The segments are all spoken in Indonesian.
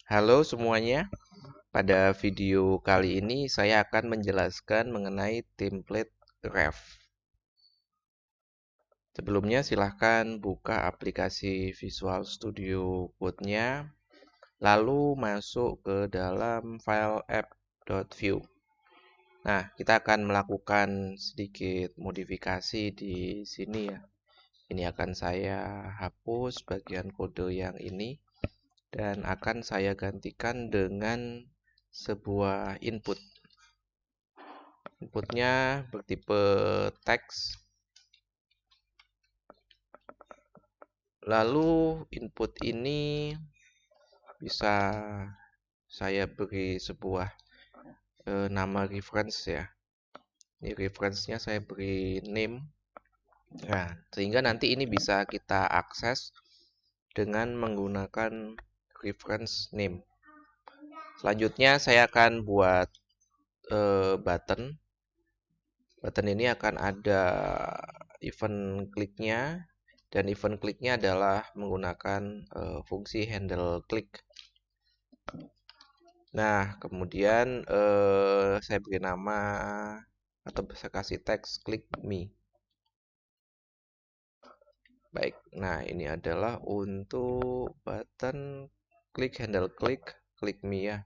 Halo semuanya, pada video kali ini saya akan menjelaskan mengenai template ref. Sebelumnya silahkan buka aplikasi Visual Studio Code-nya, lalu masuk ke dalam file app.view. Nah, kita akan melakukan sedikit modifikasi di sini ya. Ini akan saya hapus bagian kode yang ini. Dan akan saya gantikan dengan sebuah input. Inputnya bertipe teks. Lalu input ini bisa saya beri sebuah nama reference ya. Ini reference-nya saya beri name. Nah, sehingga nanti ini bisa kita akses dengan menggunakan reference name. Selanjutnya saya akan buat button. Button ini akan ada event kliknya, dan event kliknya adalah menggunakan fungsi handle click. Nah, kemudian saya beri nama atau saya kasih teks click me. Baik, nah ini adalah untuk button klik handle click me ya.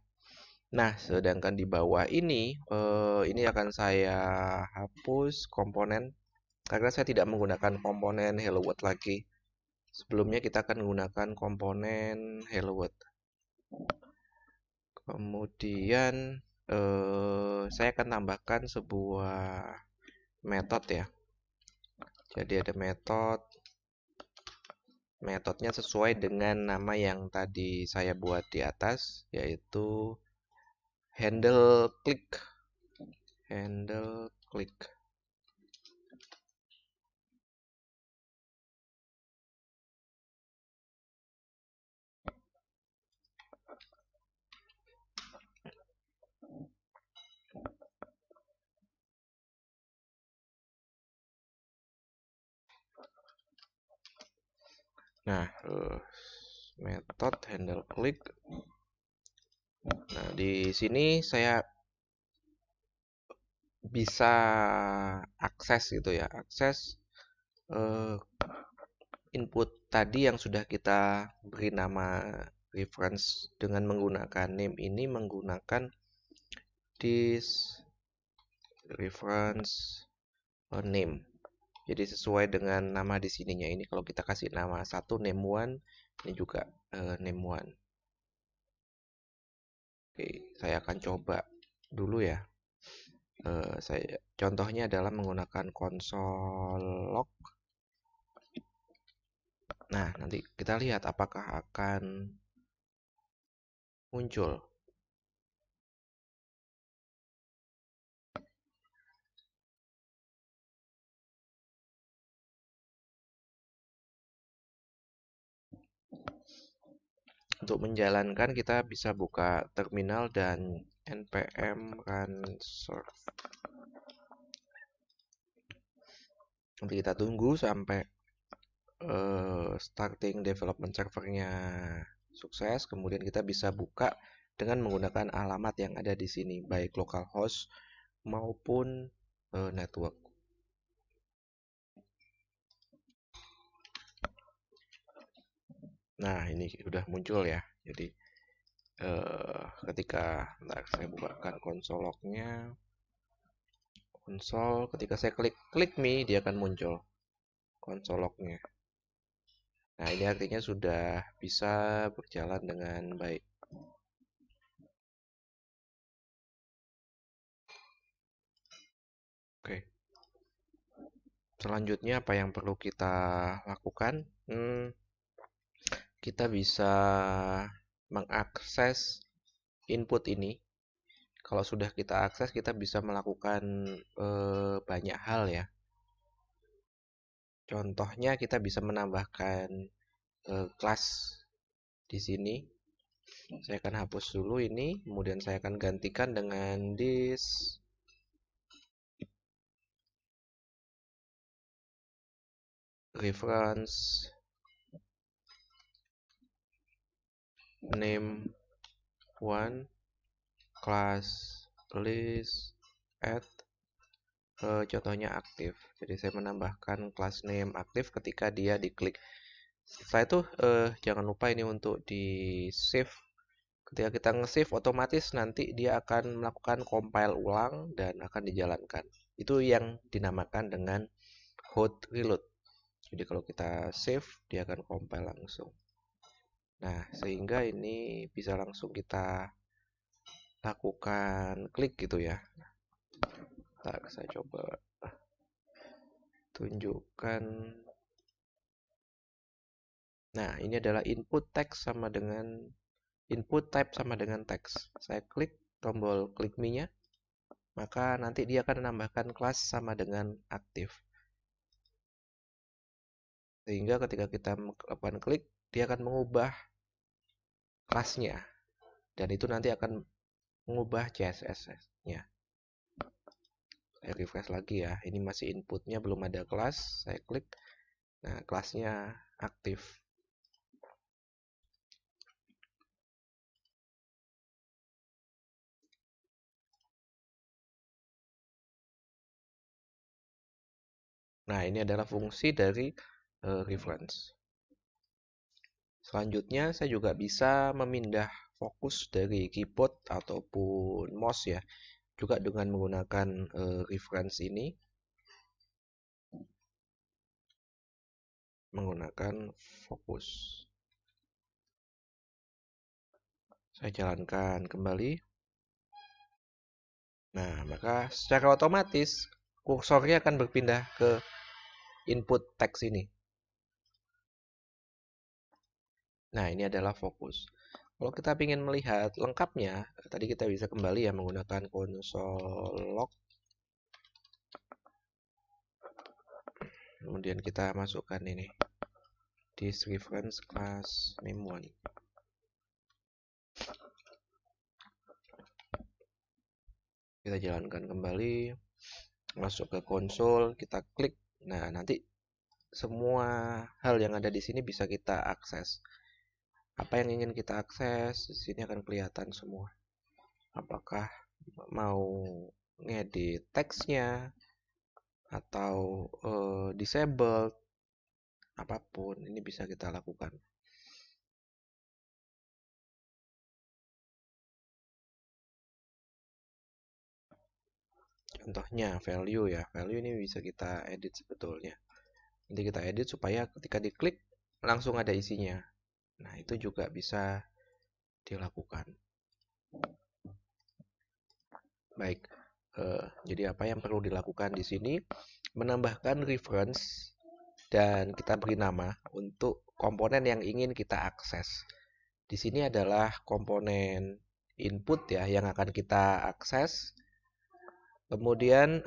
Nah, sedangkan di bawah ini akan saya hapus komponen karena saya tidak menggunakan komponen Hello World lagi. Sebelumnya kita akan menggunakan komponen Hello World. Kemudian saya akan tambahkan sebuah metode ya. Jadi ada metodenya sesuai dengan nama yang tadi saya buat di atas, yaitu handle click. Nah, metode handle click. Nah, di sini saya bisa akses gitu ya, akses input tadi yang sudah kita beri nama reference dengan menggunakan name ini menggunakan this reference name. Jadi sesuai dengan nama di sininya ini kalau kita kasih nama satu name one, ini juga name one. Oke, saya akan coba dulu ya. Contohnya adalah menggunakan console log. Nah, nanti kita lihat apakah akan muncul. Untuk menjalankan kita bisa buka terminal dan npm run serve. Nanti kita tunggu sampai starting development servernya sukses, kemudian kita bisa buka dengan menggunakan alamat yang ada di sini, baik localhost maupun network. Nah, ini sudah muncul ya. Jadi ketika saya bukakan console log-nya, ketika saya klik me, dia akan muncul console log-nya. Nah, ini artinya sudah bisa berjalan dengan baik. Oke. Selanjutnya apa yang perlu kita lakukan? Kita bisa mengakses input ini. Kalau sudah kita akses, kita bisa melakukan banyak hal ya. Contohnya kita bisa menambahkan kelas di sini. Saya akan hapus dulu ini, kemudian saya akan gantikan dengan this reference name one class list add contohnya aktif. Jadi saya menambahkan class name aktif ketika dia diklik. Setelah itu jangan lupa ini untuk di save. Ketika kita nge-save otomatis nanti dia akan melakukan compile ulang dan akan dijalankan. Itu yang dinamakan dengan hot reload. Jadi kalau kita save dia akan compile langsung. Nah, sehingga ini bisa langsung kita lakukan klik gitu ya. Ntar saya coba tunjukkan. Nah, ini adalah input text sama dengan input type sama dengan teks. Saya klik tombol klik me-nya, maka nanti dia akan menambahkan kelas sama dengan aktif. Sehingga ketika kita melakukan klik, dia akan mengubah kelasnya. Dan itu nanti akan mengubah CSS-nya. Saya refresh lagi ya. Ini masih inputnya belum ada kelas. Saya klik. Nah, kelasnya aktif. Nah, ini adalah fungsi dari reference. Selanjutnya, saya juga bisa memindah fokus dari keyboard ataupun mouse ya. Juga dengan menggunakan reference ini. Menggunakan fokus. Saya jalankan kembali. Nah, maka secara otomatis kursornya akan berpindah ke input teks ini. Nah, ini adalah fokus. Kalau kita ingin melihat lengkapnya, tadi kita bisa kembali ya menggunakan console log. Kemudian kita masukkan ini. This reference class name1. Kita jalankan kembali. Masuk ke konsol, kita klik. Nah, nanti semua hal yang ada di sini bisa kita akses. Apa yang ingin kita akses, di sini akan kelihatan semua. Apakah mau ngedit teksnya atau disabled, apapun ini bisa kita lakukan. Contohnya value ya, value ini bisa kita edit sebetulnya. Nanti kita edit supaya ketika diklik langsung ada isinya. Nah, itu juga bisa dilakukan. Baik, jadi apa yang perlu dilakukan di sini? Menambahkan reference dan kita beri nama untuk komponen yang ingin kita akses. Di sini adalah komponen input ya yang akan kita akses. Kemudian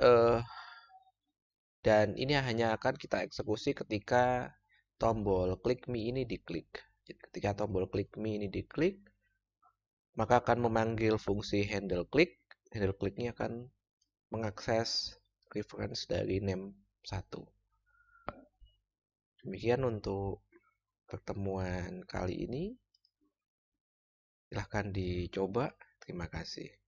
dan ini hanya akan kita eksekusi ketika tombol klik me ini diklik. Jadi ketika tombol klik me ini diklik, maka akan memanggil fungsi handle click. Handle click-nya akan mengakses reference dari name1. Demikian untuk pertemuan kali ini. Silahkan dicoba. Terima kasih.